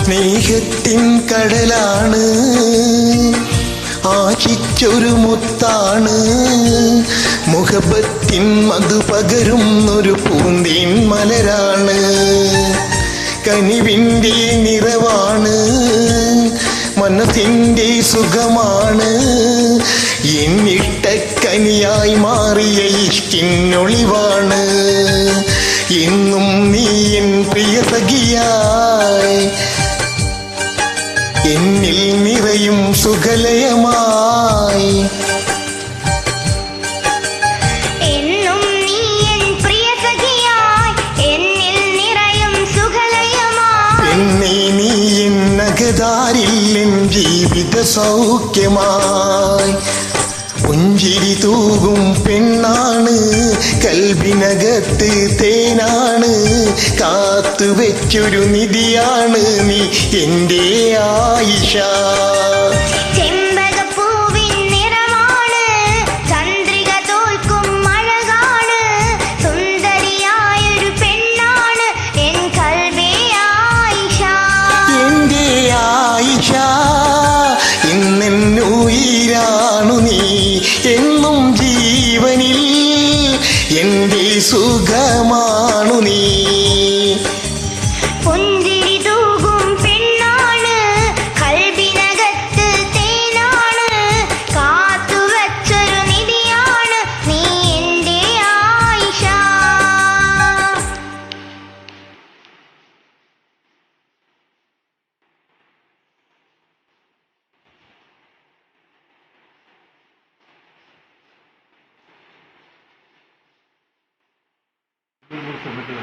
സ്നേഹത്തിൻ കടലാണ്, ആശിച്ചൊരു മുത്താണ്, മുഹബത്തിൻ മധു പകരുന്നൊരു പൂന്തേൻ മലരാണ്, കനിവിൻ്റെ നിറവാണ്, മനസ്സിൻ്റെ സുഖമാണ്, എന്നിട്ടക്കനിയായി മാറിയ ഇഷ്ടിനൊളിവാണ്, എന്നും നീ എൻ പ്രിയ സഖിയായി എന്നിൽ നിറയും സുഖലയമായി. എന്നും നീ എൻ പ്രിയ സഖിയായി എന്നിൽ നിറയും സുഖലയമായി. പെണ്ണേ നീ എൻ നഗതാരിൽ എൻ ജീവിത സൗഖ്യമായി. പുഞ്ചിരി തൂകും പെണ്ണാണ്, കൽബിനകത്ത് തേനാണ്, കാത്തുവെച്ചൊരു നിധിയാണ് നീ എൻ്റെ ആയിഷ. ചെമ്പകപ്പൂവിൻ നിറമാണ്, ചന്ദ്രിക തോൽക്കും അഴകാണ്, സുന്ദരിയായൊരു പെണ്ണാണ് എൻ കൽബേ ആയിഷ. എൻ്റെ ആയിഷ ഇന്നെന്നുയിരാണു നീ, എന്നും ജീവനിൽ എൻ്റെ സുഖമാണു നീ. പുഞ്ചിരി തൂകും പെണ്ണാണ്, കൽബിനകത്ത് തേനാണ്, കാത്തുവച്ചൊരു നിധിയാണ് നീ എൻ്റെ ആയിഷ. Submit